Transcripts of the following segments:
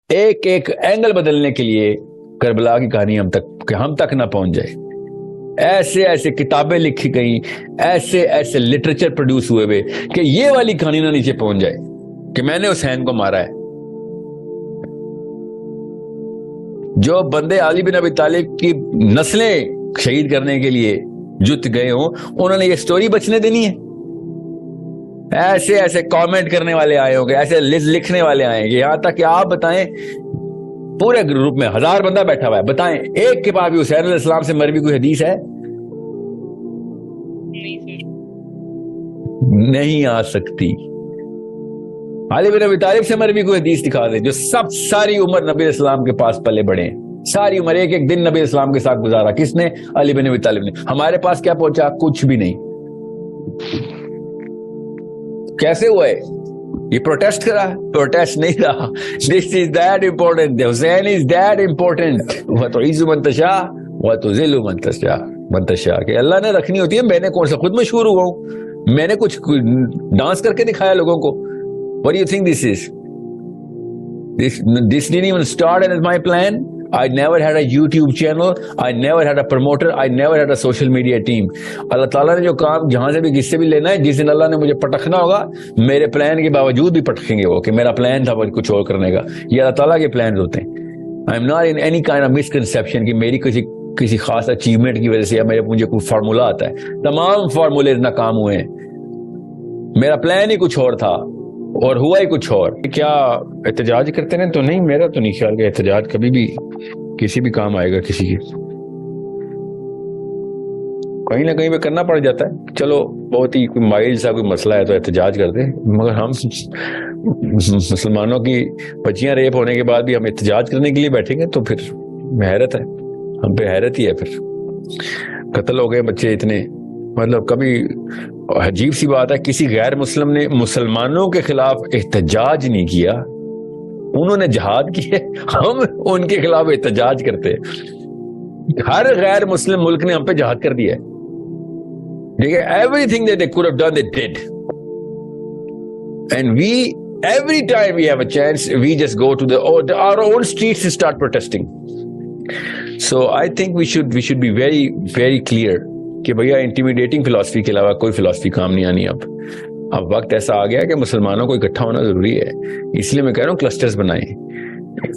ایک ایک اینگل بدلنے کے لیے کربلا کی کہانی ہم تک نہ پہنچ جائے. ایسے ایسے کتابیں لکھی گئیں, ایسے ایسے لٹریچر پروڈیوس ہوئے ہوئے کہ یہ والی کہانی نہ نیچے پہنچ جائے کہ میں نے حسین کو مارا ہے. جو بندے علی بن ابی طالب کی نسلیں شہید کرنے کے لیے جت گئے ہوں, انہوں نے یہ سٹوری بچنے دینی ہے؟ ایسے ایسے کامنٹ کرنے والے آئے ہوں گے, ایسے لکھنے والے آئیں گے, یہاں تک کہ آپ بتائیں پورے گروپ میں 1000 بندہ بیٹھا ہوا ہے, بتائیں ایک کے پاس بھی حسین علیہ السلام سے مروی کوئی حدیث ہے؟ نہیں آ سکتی. علی بن ابی طالب سے مروی کوئی حدیث دکھا دیں جو ساری عمر نبی علیہ السلام کے پاس پلے بڑھے ہیں, ساری عمر ایک ایک دن نبی علیہ السلام کے ساتھ گزارا. کس نے؟ علی بن ابی طالب نے. ہمارے پاس کیا پہنچا؟ کچھ بھی نہیں. کیسے ہوا ہے یہ؟ پروٹیسٹ کرا؟ پروٹیسٹ نہیں رہا. This is that important, Hussain is that important. وتعز من تشاء وتذل من تشاء کہ اللہ نے رکھنی ہوتی ہے. میں نے کون سا خود مشہور ہوا ہوں؟ میں نے کچھ ڈانس کر کے دکھایا لوگوں کو؟ What do you think this is? This didn't even start as my plan. I never had a YouTube channel. I never had a promoter. I never had a social media team. اللہ تعالیٰ نے جو کام جہاں سے بھی کس سے بھی لینا ہے, جس دن اللہ نے مجھے پٹکنا ہوگا, میرے پلان کے باوجود بھی پٹکیں گے وہ کہ میرا پلان تھا کچھ اور کرنے کا. یہ اللہ تعالیٰ کے پلانز ہوتے ہیں. I am not in any kind of misconception کہ میری کسی خاص اچیومنٹ کی وجہ سے یا مجھے کوئی فارمولا آتا ہے. تمام فارمولے ناکام ہوئے ہیں. میرا پلان ہی کچھ اور تھا اور ہوا ہی کچھ اور. کیا احتجاج کرتے ہیں؟ تو نہیں, میرا تو نہیں خیال کہ احتجاج کبھی بھی کسی بھی کام آئے گا کسی کی. کہیں نہ کہیں پہ کرنا پڑ جاتا ہے. چلو بہت ہی کوئی مائل سا کوئی مسئلہ ہے تو احتجاج کرتے ہیں, مگر ہم مسلمانوں کی بچیاں ریپ ہونے کے بعد بھی ہم احتجاج کرنے کے لیے بیٹھیں گے تو پھر حیرت ہے. ہم پہ حیرت ہی ہے. پھر قتل ہو گئے بچے اتنے, مطلب کبھی عجیب سی بات ہے, کسی غیر مسلم نے مسلمانوں کے خلاف احتجاج نہیں کیا, انہوں نے جہاد کیا, ہم ان کے خلاف احتجاج کرتے. ہر غیر مسلم ملک نے ہم پہ جہاد کر دیا ہے. ٹھیک ہے, every thing that they could have done they did, and we every time we have a chance we just go to our own streets and start protesting. So I think we should be very very clear کہ بھیا intimidating philosophy کے علاوہ کوئی philosophy کام نہیں آنی. اب وقت ایسا آ گیا کہ مسلمانوں کو اکٹھا ہونا ضروری ہے. اس لیے میں کہہ رہا ہوں کلسٹرز بنائیں,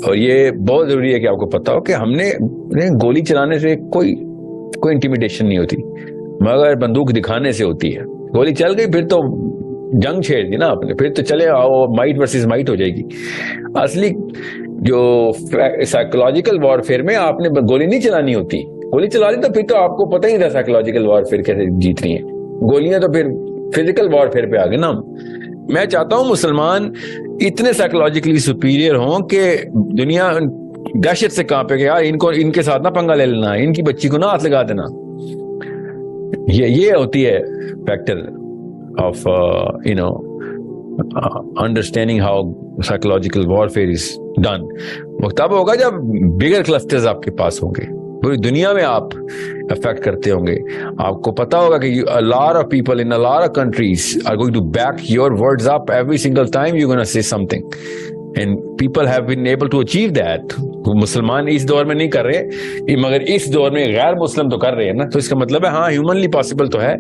اور یہ بہت ضروری ہے کہ آپ کو پتا ہو کہ ہم نے گولی چلانے سے کوئی انٹیمیڈیشن نہیں ہوتی, مگر بندوق دکھانے سے ہوتی ہے. گولی چل گئی پھر تو جنگ چھیڑ دی نا آپ نے, پھر تو چلے آؤ, مائٹ ورسز مائٹ ہو جائے گی. اصلی جو سائیکولوجیکل وارفیئر میں آپ نے گولی نہیں چلانی ہوتی. گولی چلا لی تو پھر تو آپ کو پتہ ہی تھا سائیکولوجیکل وارفیئر کیسے جیت رہی ہیں. گولیاں تو پھر فزیکل وارفیئر پہ آ گئے نا. میں چاہتا ہوں مسلمان اتنے سائیکولوجیکلی سپیریئر ہوں کہ دنیا دہشت سے کانپے کہ یار ان کے ساتھ نہ پنگا لے لینا, ان کی بچی کو نہ ہاتھ لگا دینا. یہ ہوتی ہے factor of understanding how psychological warfare is done. وہ تب ہوگا جب بگر کلسٹرز آپ کے پاس ہوں گے, پوری دنیا میں آپ افیکٹ کرتے ہوں گے. آپ کو پتا ہوگا کہ a lot of people in a lot of countries are going to back your words up every single time you're going to say something, and people have been able to achieve that. مسلمان اس دور میں نہیں کر رہے, مگر اس دور میں غیر مسلم تو کر رہے ہیں نا. تو اس کا مطلب ہے ہاں ہیومنلی پاسبل تو ہے,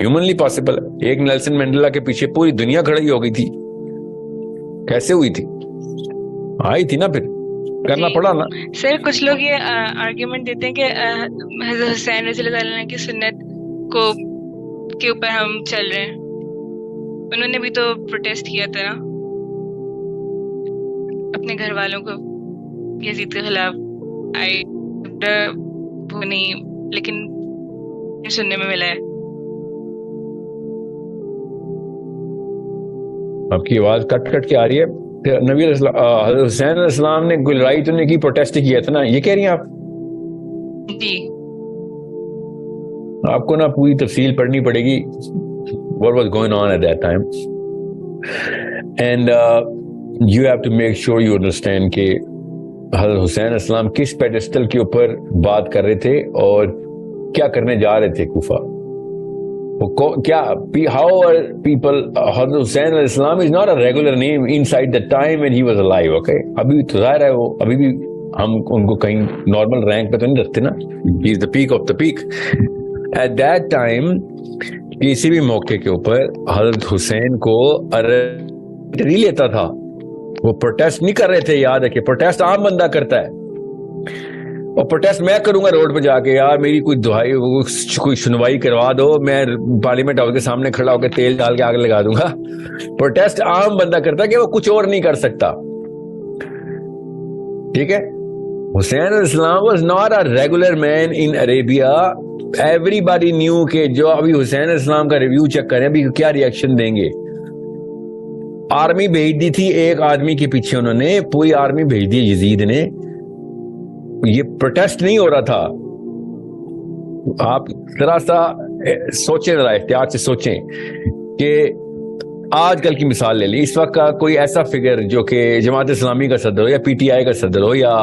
ہیومنلی پاسبل. ایک نیلسن مینڈیلا کے پیچھے پوری دنیا کھڑی ہو گئی تھی. کیسے ہوئی تھی؟ آئی تھی نا, پھر کرنا پڑا نا. سر کچھ لوگ یہ آرگیومنٹ دیتے ہیں کہ حضرت حسین رضی اللہ تعالیٰ کی سنت کے اوپر ہم چل رہے ہیں. انہوں نے بھی تو پروٹیسٹ کیا تھا نا اپنے گھر والوں کو یزید کے خلاف. وہ نہیں, لیکن سننے میں ملا ہے. آپ کی آواز کٹ کٹ کے آ رہی ہے. نبی حضرت حسین علیہ السلام نے کوئی لڑائی تو نہیں کی, پروٹیسٹ کیا تھا نا, یہ کہہ رہی ہیں آپ؟ جی. آپ کو نا پوری تفصیل پڑھنی پڑے گی what was going on at that time, and you have to make sure you understand کہ حضرت حسین علیہ السلام کس پیڈسٹل کے اوپر بات کر رہے تھے اور کیا کرنے جا رہے تھے کوفہ. کیا how are people حضرت حسین علیہ السلام is not a regular name inside the time when he was alive. Okay, ابھی تو ظاہر ہے وہ ابھی بھی ہم ان کو کہیں نارمل رینک پہ تو نہیں رکھتے نا. he is the peak of the peak. at that time کسی بھی موقع کے اوپر حضرت حسین کو نہیں لیتا تھا. وہ پروٹیسٹ نہیں کر رہے تھے. یاد ہے کہ پروٹیسٹ عام بندہ کرتا ہے, اور پروٹیسٹ میں کروں گا روڈ پہ جا کے, یار میری کوئی دہائی کوئی سنوائی کروا دو, میں پارلیمنٹ ہاؤس کے سامنے کھڑا ہو کے تیل ڈال کے آگ لگا دوں گا. پروٹیسٹ عام بندہ کرتا ہے کہ وہ کچھ اور نہیں کر سکتا. ٹھیک ہے. حسین علیہ السلام was not a regular man in Arabia. Everybody knew کہ جو ابھی حسین علیہ السلام کا ریویو چیک کریں ابھی کیا ریئیکشن دیں گے. آرمی بھیج دی تھی ایک آدمی کے پیچھے, انہوں نے پوری آرمی بھیج دی یزید نے. یہ پروٹیسٹ نہیں ہو رہا تھا. آپ ذرا سا سوچیں, ذرا احتیاط سے سوچیں کہ آج کل کی مثال لے لیں. اس وقت کا کوئی ایسا فگر جو کہ جماعت اسلامی کا صدر ہو یا پی ٹی آئی کا صدر ہو یا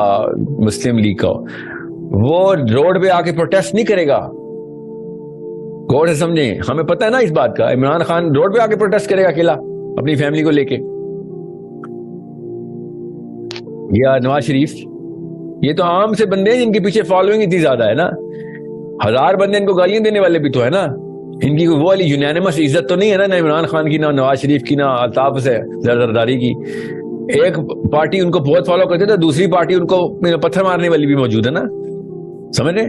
مسلم لیگ کا ہو, وہ روڈ پہ آ کے پروٹیسٹ نہیں کرے گا. غور سے سمجھیں, ہمیں پتہ ہے نا اس بات کا. عمران خان روڈ پہ آ کے پروٹیسٹ کرے گا اکیلا اپنی فیملی کو لے کے, یا نواز شریف. یہ تو عام سے بندے ہیں جن کے پیچھے فالوئنگ اتنی زیادہ ہے نا. 1000 بندے ان کو گالیاں دینے والے بھی تو ہے نا. ان کی وہ والی یونینمس عزت تو نہیں ہے نا, نہ عمران خان کی, نہ نواز شریف کی, نہ الطاف سے زرداری کی. ایک پارٹی ان کو بہت فالو کرتے تھے, دوسری پارٹی ان کو پتھر مارنے والی بھی موجود ہے نا. سمجھ رہے؟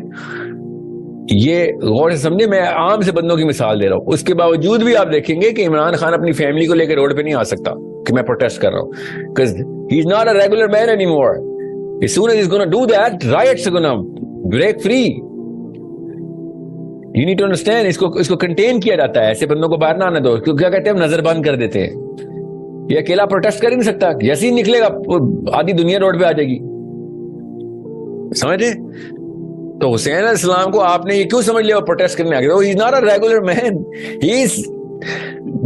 یہ غور سے سمجھے, میں عام سے بندوں کی مثال دے رہا ہوں. اس کے باوجود بھی آپ دیکھیں گے کہ عمران خان اپنی فیملی کو لے کے روڈ پہ نہیں آ سکتا کہ میں پروٹیسٹ کر رہا ہوں, because he is not a regular man anymore. As soon as he's going to do that, riots are going to break free. You need to understand. اس کو کنٹین کیا جاتا ہے. ایسے بندوں کو باہر نہ آنے دو. کیا کہتے ہیں ہم نظر بند کر دیتے ہیں. یہ اکیلا پروٹیسٹ کر ہی نہیں سکتا. جیسے ہی نکلے گا آدھی دنیا روڈ پہ آ جائے گی. سمجھے؟ تو حسین علیہ السلام کو آپ نے یہ کیوں سمجھ لیا وہ پروٹیسٹ کرنے آ گیا؟ He is not a regular man. He is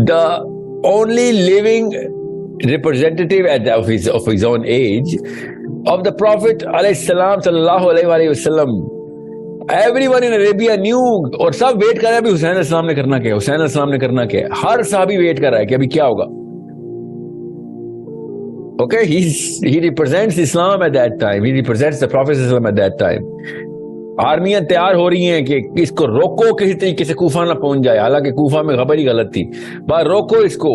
the only living representative of his own age of the Prophet علیہ السلام صلی اللہ علیہ وسلم. Everyone in Arabia knew, اور سب ویٹ کر رہے ہیں ابھی حسین علیہ السلام نے کرنا کیا, حسین علیہ السلام نے کرنا کیا. ہر صحابی ویٹ کر رہا ہے کہ ابھی کیا ہوگا. Okay, he represents Islam at that time. He represents the Prophet at that time. آرمیاں تیار ہو رہی ہیں کہ اس کو روکو کسی طریقے سے کوفہ نہ پہنچ جائے. حالانکہ کوفہ میں خبر ہی غلط تھی. بس روکو اس کو.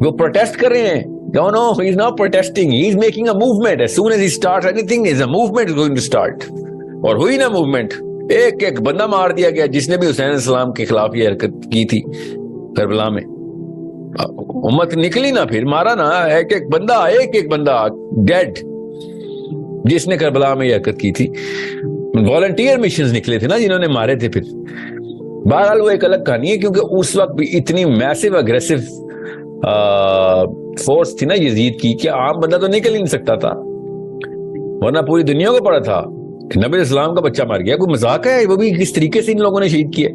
وہ پروٹیسٹ کر رہے ہیں. No, he is not protesting. He is making a movement. As soon as he starts anything, a movement is going to start. اور ہوئی نا موومنٹ. ایک بندہ مار دیا گیا جس نے بھی حسین علیہ السلام کے خلاف یہ حرکت کی تھی کربلا میں. امت نکلی نا, پھر مارا نا ایک بندہ ڈیڈ جس نے کربلا میں یہ حرکت کی تھی. والنٹیئر مشنز نکلے تھے نا جنہوں نے مارے تھے. پھر بہرحال وہ ایک الگ کہانی ہے, کیونکہ اس وقت بھی اتنی میسو اگریسو فورس تھی نا یزید کی کہ عام بندہ تو نکل ہی نہیں سکتا تھا. ورنہ پوری دنیا کو پڑا تھا کہ نبی اسلام کا بچہ مار گیا. کوئی مذاق ہے؟ وہ بھی کس طریقے سے ان لوگوں نے شہید کیے.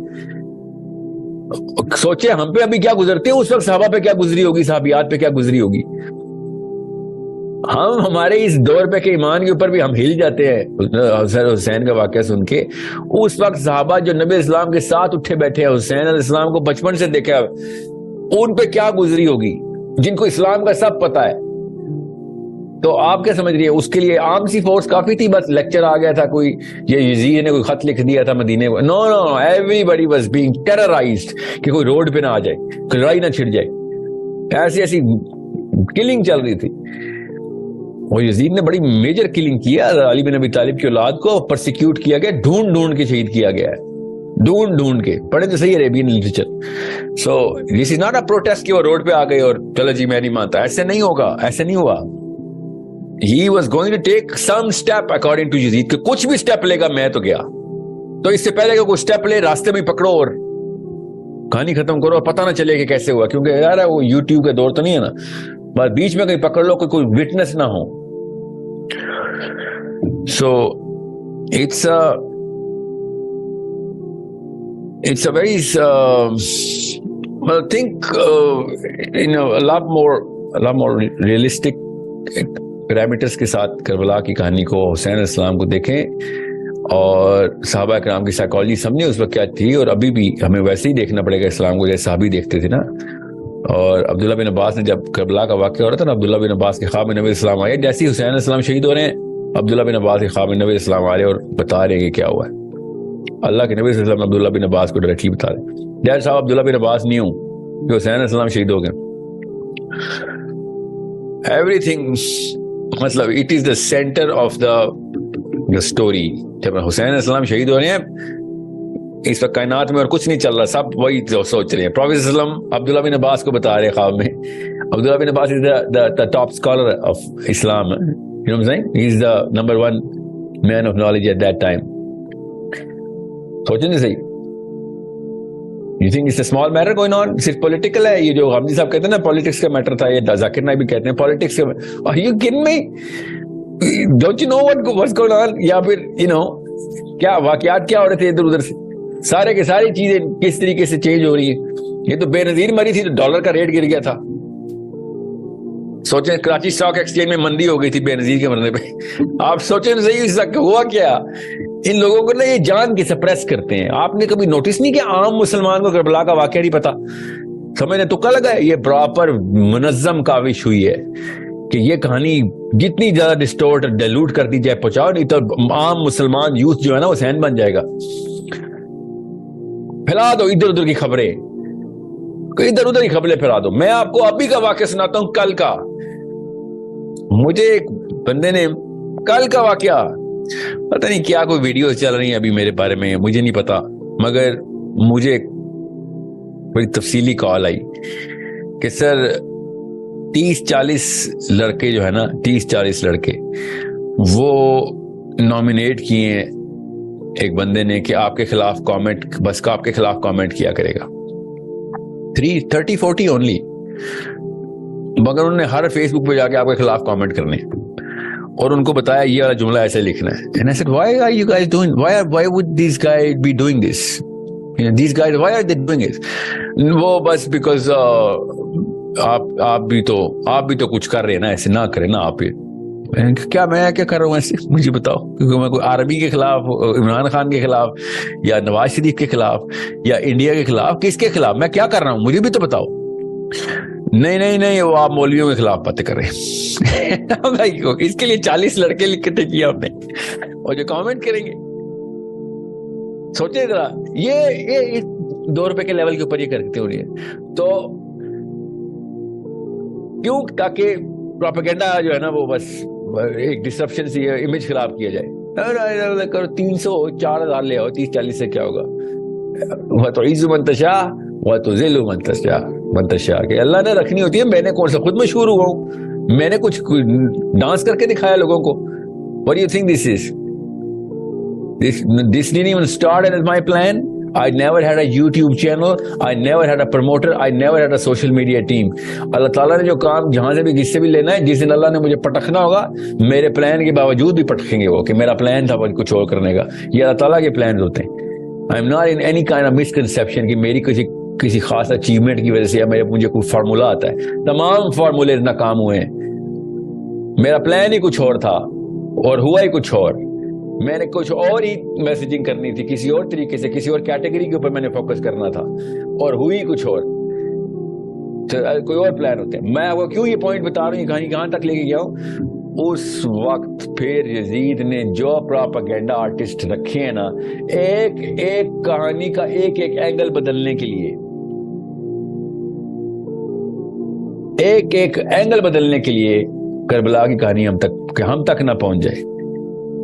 سوچے ہم پہ ابھی کیا گزرتے ہیں, اس وقت صحابہ پہ کیا گزری ہوگی, صحابیات پہ کیا گزری ہوگی. ہم ہمارے اس دور پہ کے ایمان کے اوپر بھی ہم ہل جاتے ہیں حسین کا واقعہ سن کے. اس وقت صحابہ جو نبی اسلام کے ساتھ اٹھے بیٹھے ہیں, حسین علیہ السلام کو بچپن سے دیکھا, ان پہ کیا گزری ہوگی, جن کو اسلام کا سب پتا ہے. تو آپ کیا سمجھ رہی ہے؟ اس کے لیے عام سی فورس کافی تھی. بس لیکچر آ گیا تھا, کوئی یہ یزید نے کوئی خط لکھ دیا تھا مدینے کو. نو, ایوری واز بینگ ٹیررائزڈ کہ کوئی روڈ پہ نہ آ جائے, لڑائی نہ چھڑ جائے. ایسی کلنگ چل رہی تھی. اور یزید نے بڑی میجر کلنگ کیا. علی بن ابی طالب کی اولاد کو پرسیکیوٹ کیا گیا, ڈھونڈ کے شہید کیا گیا ہے, ڈھونڈ کے. پڑھے تو صحیح Arabian literature. So this is not a protest کہ وہ روڈ پہ آ گئے اور چلو جی میں نہیں مانتا. ایسے نہیں ہوگا, ایسے نہیں ہوا. He was going to take some step according to Yazid کہ کچھ بھی سٹیپ لے گا میں تو گیا. تو اس سے پہلے کہ کوئی سٹیپ لے, راستے میں پکڑو اور کہانی ختم کرو, پتہ نہ چلے کہ کیسے ہوا. کیونکہ یار وہ یوٹیوب کے دور تو نہیں ہے نا, بس بیچ میں کہیں پکڑ لو کوئی وٹنس نہ ہو. So it's a very I think a lot more realistic parameters کے ساتھ کربلا کی کہانی کو, حسین علیہ السلام کو دیکھیں. اور صحابہ کرام کی سائیکالوجی سمجھے اس وقت کیا تھی, اور ابھی بھی ہمیں ویسے ہی دیکھنا پڑے گا اسلام کو جیسے صحابی دیکھتے تھے نا. اور عبداللہ بن عباس نے جب کربلا کا واقعہ ہو رہا تھا نا, عبداللہ بن عباس کے خواب میں نبی علیہ السلام آئے, جیسے ہی حسین علیہ السلام شہید ہو رہے ہیں عبداللہ بن عباس کے خواب میں نبی علیہ السلام آ رہے ہیں اور بتا رہے ہیں کہ کیا ہوا ہے. اللہ کے نبی صلی اللہ علیہ وسلم عبداللہ بن عباس کو ڈائریکٹلی بتا رہے ہیں. ڈیڈ صاحب عبداللہ بن عباس نہیں ہوں کہ حسین علیہ السلام شہید ہو گئے. ایوری تھنگ مطلب it is the centre of the story. جب حسین علیہ السلام شہید ہو رہے ہیں اس وقت کائنات میں اور کچھ نہیں چل رہا, سب وہی سوچ رہے ہیں. پروفیٹ صلی اللہ علیہ وسلم عبداللہ بن عباس کو بتا رہے ہیں خواب میں. عبداللہ بن عباس is the top scholar of Islam. You know what I'm saying? He is the number one man of knowledge at that time. سوچیں نہیں صحیح. You think it's a small matter going on? صرف پولیٹیکل ہے یہ جو غامدی صاحب کہتے ہیں نا پالیٹکس کا میٹر تھا, یہ ذاکر نائک بھی کہتے ہیں پالیٹکس کا. Are you kidding me? Don't you know what's going on? یا پھر کیا واقعات کیا ہو رہے تھے ادھر ادھر سے, سارے کے ساری چیزیں کس طریقے سے چینج ہو رہی ہیں. یہ تو بے نظیر مری تھی تو ڈالر کا ریٹ گر گیا تھا. سوچیں کراچی اسٹاک ایکسچینج میں مندی ہو گئی تھی بے نظیر کے مرنے پہ. آپ سوچیں صحیح ہوا کیا. ان لوگوں کو نا یہ جان کے سپریس کرتے ہیں. آپ نے کبھی نوٹس نہیں کیا عام مسلمان کو کربلا کا واقعہ نہیں پتا, سمجھنے تکا لگا ہے. یہ پراپر منظم کاوش ہوئی ہے کہ یہ کہانی جتنی زیادہ ڈسٹورٹ ڈیلوٹ کر دی جائے پہنچاؤ, نہیں تو عام مسلمان یوتھ جو ہے نا وہ حسین بن جائے گا. پھیلا دو ادھر ادھر کی خبریں, ادھر ادھر کی خبریں پھیلا دو. میں آپ کو ابھی کا واقعہ سناتا ہوں کل کا. مجھے ایک بندے نے کل کا واقعہ, پتہ نہیں کیا کوئی ویڈیو چل رہی ہیں ابھی میرے بارے میں, مجھے نہیں پتا, مگر مجھے بڑی تفصیلی کال آئی کہ سر 30-40 لڑکے جو ہے نا 30-40 لڑکے وہ نامینیٹ کیے ہیں ایک بندے نے کہ آپ کے خلاف کامنٹ, بس کا آپ کے خلاف کامنٹ کیا کرے گا. 30-40 اونلی, مگر انہوں نے ہر فیس بک پہ جا کے آپ کے خلاف کامنٹ کرنے اور ان کو بتایا یہ والا جملہ ایسے لکھنا ہے. And I said, why are you guys doing, why would these guys be doing this? These guys, why are they doing it? وہ بس because آپ بھی تو کچھ کر رہے ہیں نا, ایسے نہ کریں نا آپ. کیا میں کیا کر رہا ہوں ایسے, مجھے بتاؤ. کیونکہ میں کوئی عربی کے خلاف, عمران خان کے خلاف, یا نواز شریف کے خلاف, یا انڈیا کے خلاف, کس کے خلاف میں کیا کر رہا ہوں مجھے بھی تو بتاؤ. نہیں وہ آپ مولویوں کے خلاف باتیں کر رہے ہیں. اس کے لیے 40 لڑکے لکھتے کیا آپ نے, اور جو کامنٹ کریں گے سوچیں ذرا, یہ 2 روپے کے لیول کے اوپر یہ کرتے ہو رہی ہے. تو کیوں, تاکہ پروپیگنڈا جو ہے نا وہ بس ایک ڈسرپشن سے امیج خراب کیا جائے. 300-4,000 لے آؤ, 30-40 سے کیا ہوگا. وہ تو عز منتشا وہ تو ذل منتشا کہ اللہ نے رکھنی ہوتی ہے. میں نے کون سا خود مشہور ہوا ہوں, میں نے کچھ ڈانس کر کے دکھایا لوگوں کو. What do you think this is? This didn't even start as my plan. I never had a YouTube channel. I never had a promoter. I never had a social media team. اللہ تعالیٰ نے جو کام جہاں سے بھی کس سے بھی لینا ہے, جس دن اللہ نے مجھے پٹکنا ہوگا, میرے پلان کے باوجود بھی پٹکیں گے وہ, کہ میرا پلان تھا کچھ اور کرنے کا. یہ اللہ تعالیٰ کے پلانز ہوتے ہیں. I am not in any kind of misconception کہ میری کسی خاص اچیومنٹ کی وجہ سے یا مجھے کوئی فارمولا آتا ہے. تمام فارمولے ناکام ہوئے ہیں. میرا پلان ہی کچھ اور تھا اور ہوا ہی کچھ اور. میں نے کچھ اور ہی میسیجنگ کرنی تھی, کسی اور طریقے سے, کسی اور کیٹیگری کے اوپر میں نے فوکس کرنا تھا, اور ہوئی کچھ اور. کوئی اور پلان ہوتے ہیں. میں آپ کو کیوں یہ پوائنٹ بتا رہا ہوں, یہ کہانی کہاں تک لے کے گیا ہوں. اس وقت پھر یزید نے جو پروپیگنڈا آرٹسٹ رکھے ہیں نا, ایک ایک کہانی کا ایک ایک اینگل بدلنے کے لیے, ایک ایک اینگل بدلنے کے لیے کربلا کی کہانی ہم تک نہ پہنچ جائے.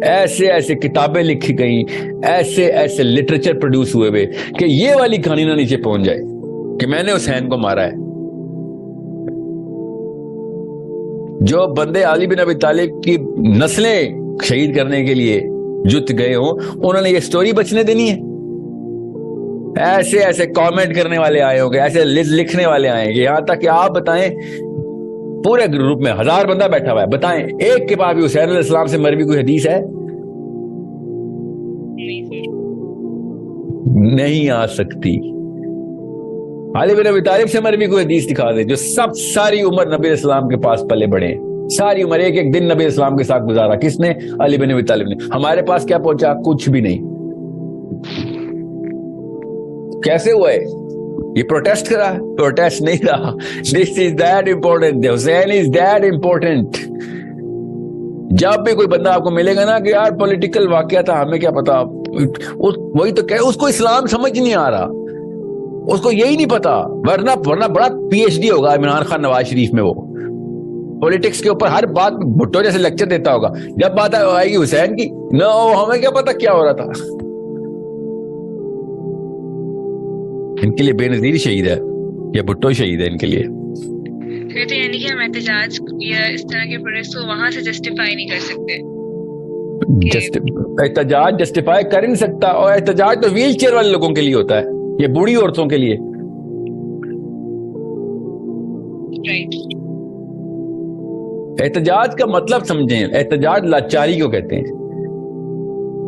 ایسے ایسے کتابیں لکھی گئیں, ایسے ایسے لٹریچر پروڈیوس ہوئے کہ یہ والی کہانی نہ نیچے پہنچ جائے کہ میں نے حسین کو مارا ہے. جو بندے علی بن ابی طالب کی نسلیں شہید کرنے کے لیے جت گئے ہوں, انہوں نے یہ سٹوری بچنے دینی ہے. ایسے ایسے کامنٹ کرنے والے آئے ہوں گے, ایسے لکھنے والے آئے ہیں. یہاں تک کہ آپ بتائیں پورے گروپ میں 1000 بندہ بیٹھا ہوا ہے, بتائیں ایک کے پاس بھی حسین علیہ السلام سے مروی کوئی حدیث ہے؟ نہیں آ سکتی. علی بن ابی طالب سے مروی کوئی حدیث دکھا دے جو ساری عمر نبی علیہ السلام کے پاس پلے بڑھے. ساری عمر ایک ایک دن نبی اسلام کے ساتھ گزارا. کس نے؟ علی بن ابی طالب نے. ہمارے پاس کیا پہنچا؟ کچھ بھی نہیں. کیسے ہوا ہے یہ؟ پروٹیسٹ کرا؟ پروٹیسٹ نہیں رہا. This is that important. Hussain is that important. جب بھی کوئی بندہ آپ کو ملے گا نا کہ یار پولیٹیکل واقعہ تھا, ہمیں کیا پتا, وہی تو کہ اس کو اسلام سمجھ نہیں آ رہا, اس کو یہی نہیں پتا. ورنہ بڑا پی ایچ ڈی ہوگا عمران خان نواز شریف میں, وہ پولیٹکس کے اوپر ہر بات بھٹو جیسے لیکچر دیتا ہوگا. جب بات آئے گی حسین کی, نہ ہمیں کیا پتا کیا ہو رہا تھا. ان کے لیے بے نظیر شہید ہے یا بھٹو شہید ہے ان کے لیے. پھر تو یعنی کہ ہم احتجاج یا اس طرح کے پروٹیسٹ کو وہاں سے جسٹیفائی نہیں کر سکتے. احتجاج جسٹیفائی کر نہیں سکتا, اور احتجاج تو ویل چیئر والے لوگوں کے لیے ہوتا ہے, یہ بوڑھی عورتوں کے لیے. احتجاج کا مطلب سمجھیں. احتجاج لاچاری کو کہتے ہیں.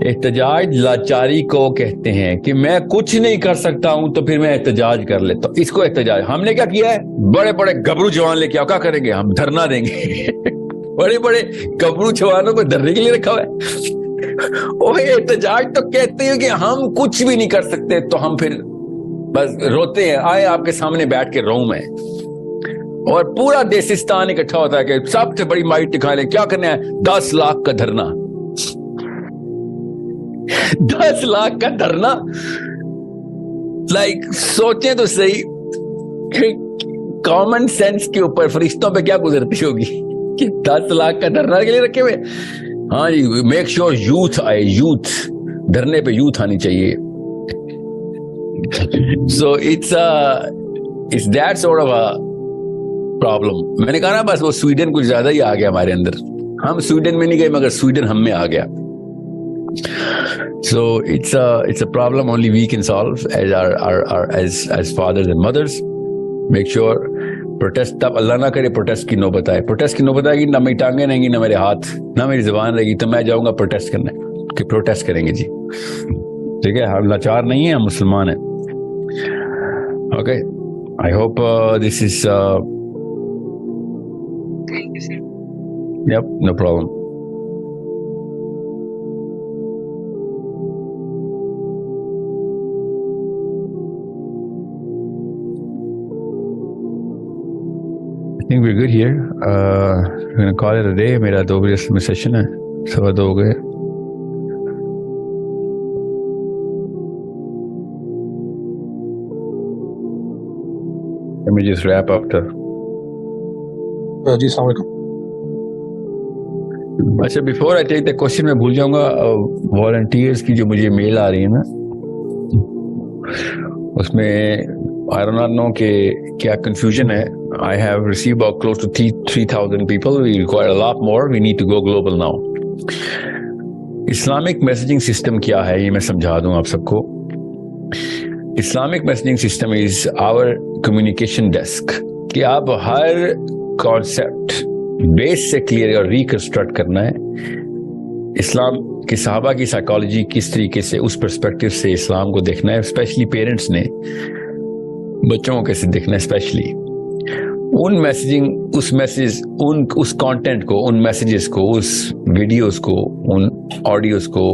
احتجاج لاچاری کو کہتے ہیں کہ میں کچھ نہیں کر سکتا ہوں تو پھر میں احتجاج کر لیتا ہوں. اس کو احتجاج. ہم نے کیا کیا ہے؟ بڑے بڑے گبرو جوان لے کے آؤ, کیا کریں گے ہم؟ دھرنا دیں گے. بڑے بڑے گبرو جوانوں کو دھرنے کے لیے رکھا ہوا ہے. وہ احتجاج تو کہتے ہیں کہ ہم کچھ بھی نہیں کر سکتے تو ہم پھر بس روتے ہیں. آئے آپ کے سامنے بیٹھ کے روؤں میں, اور پورا دیسستان اکٹھا ہوتا ہے کہ سب سے بڑی مائٹ دکھا لیں. کیا کرنا ہے؟ 10 لاکھ کا دھرنا. 10 لاکھ کا دھرنا. لائک سوچیں تو صحیح, کامن سینس کے اوپر فرشتوں پہ کیا گزرتی ہوگی کہ 10 لاکھ کا دھرنا کے لیے رکھے ہوئے. ہاں جی, میک شیور یوتھ آئے. یوتھ دھرنے پہ یوتھ آنی چاہیے. So it's that sort of a problem. میں نے کہا نا بس وہ سویڈن کچھ زیادہ ہی آ گیا ہمارے اندر. ہم سویڈن میں نہیں گئے مگر سویڈن ہم میں آ گیا. So it's a problem only we can solve as fathers and mothers. Make sure protest. تب اللہ نہ کرے پروٹیسٹ کی نوبت آئے. پروٹیسٹ کی نوبت آئے گی, نہ میری ٹانگیں رہیں گی, نہ میرے ہاتھ, نہ میری زبان رہے گی, تو میں جاؤں گا پروٹیسٹ کرنے کہ پروٹیسٹ کریں گے جی. ٹھیک ہے, ہم لاچار نہیں ہیں, ہم مسلمان ہیں. Okay, I hope this is Thank you, sir. yep, no problem. I think we're good here. We're going to call it a day. میرا 2 بجے میں سیشن ہے, 2:15 ہو گئے. Let me just wrap up the. جی السلام علیکم. اچھا, before I take the question میں بھول جاؤں گا, volunteers کی جو مجھے میل آ رہی ہے نا, اس میں I do not know کہ کیا confusion ہے. I have received about close to 3,000 people. We require a lot more. We need to go global now. Islamic messaging system کیا ہے یہ میں سمجھا دوں آپ سب کو. Islamic messaging system is our communication desk. کہ آپ ہر concept بیس سے کلیئر اور ریکنسٹرکٹ کرنا ہے. اسلام کے صحابہ کی سائیکالوجی کس طریقے سے, اس پرسپیکٹو سے اسلام کو دیکھنا ہے. اسپیشلی پیرنٹس نے بچوں کو کیسے دیکھنا ہے, اسپیشلی ان میسیجنگ, اس میسیج, اس کانٹینٹ کو, ان میسیجز کو, اس ویڈیوز کو, ان آڈیوز کو,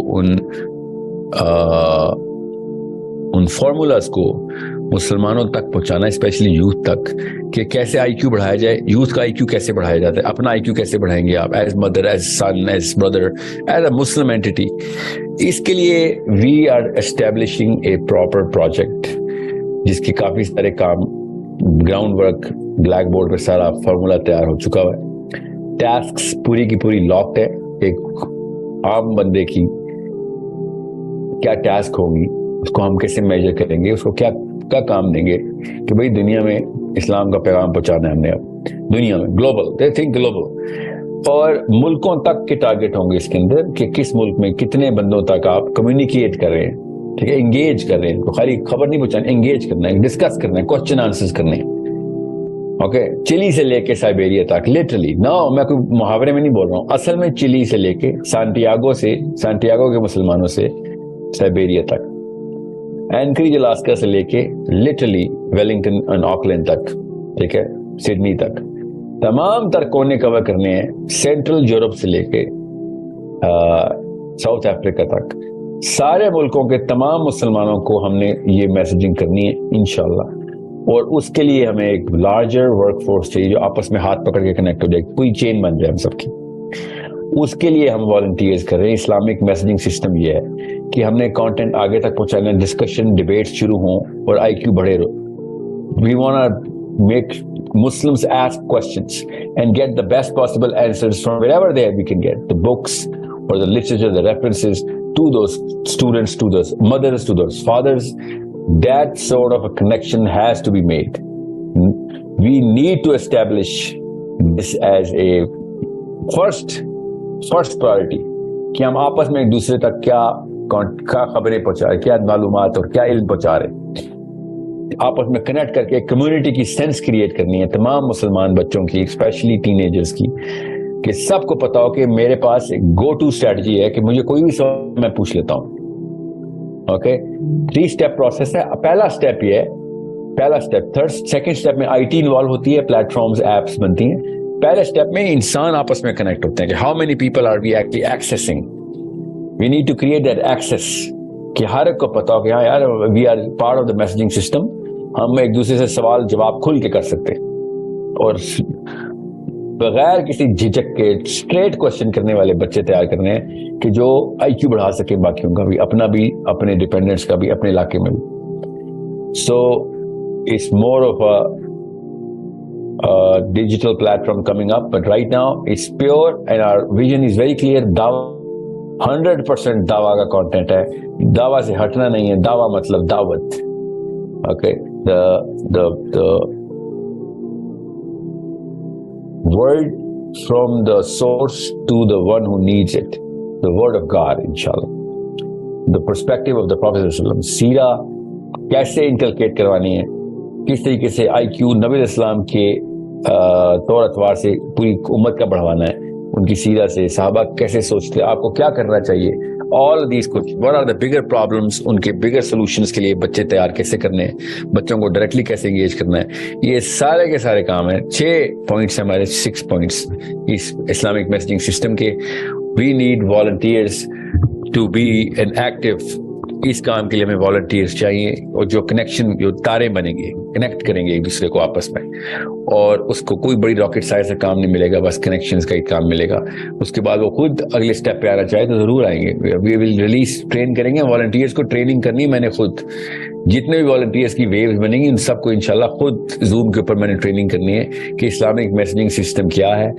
ان فارمولاز کو مسلمانوں تک پہنچانا, اسپیشلی یوتھ تک, کہ کیسے آئی کیو بڑھایا جائے. یوتھ کا آئی کیو کیسے بڑھایا جاتا ہے, اپنا آئی کیو کیسے بڑھائیں گے آپ, as mother, as son, as brother, as a Muslim entity. اس کے لیے we are establishing a proper project جس کے کافی سارے کام, گراؤنڈ ورک, بلیک بورڈ پہ سارا فارمولا تیار ہو چکا ہوا ہے. ٹاسکس پوری کی پوری لاکڈ ہے. ایک عام بندے کی کیا ٹاسک ہوگی, اس کو ہم کیسے میجر کریں گے, اس کو کیا کام دیں گے کہ بھئی دنیا میں اسلام کا پیغام پہنچانا ہے ہم نے. اب دنیا میں گلوبل, دے تھنک گلوبل, اور ملکوں تک کے ٹارگٹ ہوں گے اس کے اندر کہ کس ملک میں کتنے بندوں تک آپ کمیونیکیٹ کر رہے ہیں. ٹھیک ہے, انگیج کر رہے ہیں, خالی خبر نہیں پہنچانی, انگیج کرنا ہے, ڈسکس کرنا ہے, کوشچن آنسرز کرنے ہیں. اوکے, چلی سے لے کے سائبیریا تک, لٹرلی نو, میں کوئی محاورے میں نہیں بول رہا ہوں, اصل میں چلی سے لے کے سانٹیاگو کے مسلمانوں سے سائبیریا تک, اینکریج الاسکا سے لے کے لٹرلی ویلنگٹن اینڈ آکلینڈ تک, ٹھیک ہے, سڈنی تک, تمام تر کونے کور کرنے ہیں, سینٹرل یورپ سے لے کے ساؤتھ افریقہ تک, سارے ملکوں کے تمام مسلمانوں کو ہم نے یہ میسجنگ کرنی ہے انشاءاللہ. اور اس کے لیے ہمیں ایک لارجر ورک فورس چاہیے جو آپس میں ہاتھ پکڑ کے کنیکٹ ہو جائے, کوئی چین بن جائے ہم سب کی. اس کے لیے ہم والنٹیئرز کر رہے ہیں. اسلامک میسجنگ سسٹم یہ ہے کہ ہم نے کانٹینٹ آگے تک پہنچانا, ڈسکشن ڈیبیٹس شروع ہوں اور آئی کیو بڑھے. We want make Muslims ask questions and get the best possible answers from wherever we can get the books or the literature, the references to those students, to those mothers, to those fathers. That sort of a connection has to be made. We need to establish this as a first priority کہ ہم آپس میں ایک دوسرے تک کیا خبریں پہنچا رہے, کیا معلومات اور کیا علم پہنچا رہے, آپس میں کنیکٹ کر کے کمیونٹی کی سینس کریٹ کرنی ہے تمام مسلمان بچوں کی, اسپیشلی ٹین ایجرز کی, کہ سب کو پتا ہو کہ میرے پاس ایک گو ٹو اسٹریٹجی ہے کہ مجھے کوئی بھی سوال میں پوچھ لیتا ہوں. اوکے, 3 اسٹیپ پروسیس ہے. پہلا اسٹیپ یہ ہے, پہلا اسٹیپ. سیکنڈ اسٹیپ میں آئی ٹی انوالو ہوتی ہے, پلیٹ فارمز ایپس بنتی ہیں. پہلے اسٹیپ میں انسان آپس میں کنیکٹ ہوتے ہیں کہ how many people are we actually accessing. We need to create that access کہ ہر ایک کو پتا ہو کہ ہاں یار we are part of the messaging system. ہم ایک دوسرے سے سوال جواب کھل کے کر سکتے اور بغیر کسی جھجک کے اسٹریٹ کوشچن کرنے والے بچے تیار کرنے ہیں کہ جو آئی کیو بڑھا سکے باقیوں کا بھی, اپنا بھی, اپنے ڈیپینڈنٹس کا بھی, اپنے علاقے میں بھی. So it's more of a digital platform coming up, but right now it's pure and our vision is very clear. Dawa 100% dawa ka content hai, dawa se hatna nahi hai. Dawa matlab dawat. Okay, the word from the source to the one who needs it, the word of God, inshallah. The perspective of the Prophet sallallahu alaihi wasallam, سیرہ کیسے inculcate کروانی ہے, کس طریقے سے آئی کیو نبی اسلام کے طور اتوار سے پوری امت کا بڑھوانا ہے, ان کی سیرہ سے صحابہ کیسے سوچتے, آپ کو کیا کرنا چاہیے, all these کچھ what are the bigger problems, ان کے bigger solutions کے لیے بچے تیار کیسے کرنے ہیں, بچوں کو ڈائریکٹلی کیسے انگیج کرنا ہے, یہ سارے کے سارے کام ہیں. 6 پوائنٹس ہمارے, 6 پوائنٹس اس اسلامک میسجنگ سسٹم کے. we need volunteers to be an active. اس کام کے لیے ہمیں والنٹیئرز چاہیے, اور جو کنیکشن, جو تارے بنیں گے, کنیکٹ کریں گے ایک دوسرے کو آپس میں, اور اس کو کوئی بڑی راکٹ سائنس کا کام نہیں ملے گا, بس کنیکشنز کا ہی کام ملے گا. اس کے بعد وہ خود اگلے سٹیپ پہ آنا چاہے تو ضرور آئیں گے. وی ول ریلیز, ٹرین کریں گے والنٹیئرز کو. ٹریننگ کرنی میں نے خود, جتنے بھی والنٹیئرز کی ویوز بنیں گی ان سب کو انشاءاللہ خود زوم کے اوپر میں نے ٹریننگ کرنی ہے کہ اسلامک میسجنگ سسٹم کیا ہے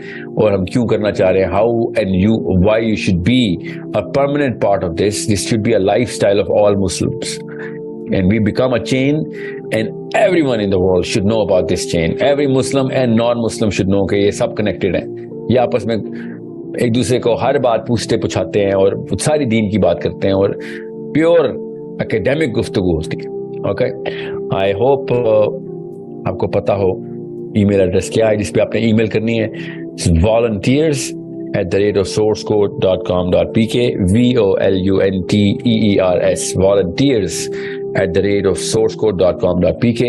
اور ہم کیوں کرنا چاہ رہے ہیں, how and you why you should be a permanent part of this. This should be a lifestyle of all Muslims, and we become a chain, and everyone in the world should know about this chain. Every Muslim and non-Muslim should know کہ یہ سب connected ہیں. یہ آپس میں ایک دوسرے کو ہر بات پوچھتے پوچھاتے ہیں اور ساری دین کی بات کرتے ہیں, اور پیور اکیڈیمک گفتگو ہوتی ہے. اوکے, آئی ہوپ آپ کو پتا ہو ای میل ایڈریس کیا ہے جس پہ آپ نے ای میل کرنی ہے. volunteers@sourcecode.com.pk, VOLUNTEERS, volunteers@sourcecode.com.pk.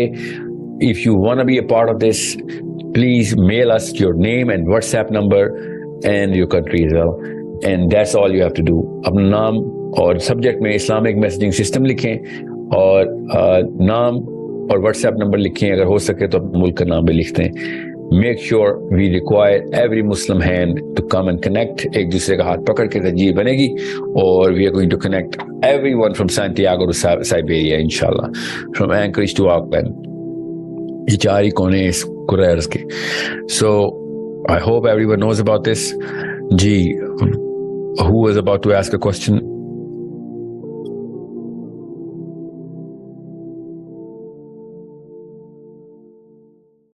If you want to be a part of this, please mail us your name and WhatsApp number and your country as well, and that's all you have to do. اپنا نام اور subject میں Islamic messaging system لکھیں, اور نام اور what's app number لکھیں, اگر ہو سکے تو ملک کا نام بھی لکھتے ہیں. Make sure we require every Muslim hand to come and connect. ایک دوسرے کا ہاتھ پکڑ کے تنظیم بنے گی, اور we are going to connect everyone from Santiago to Siberia, inshallah, from Anchorage to Auckland. یہ 4 ہی کونے اس کرۂ ارض کے. So I hope everyone knows about this. G, who was about to ask a question?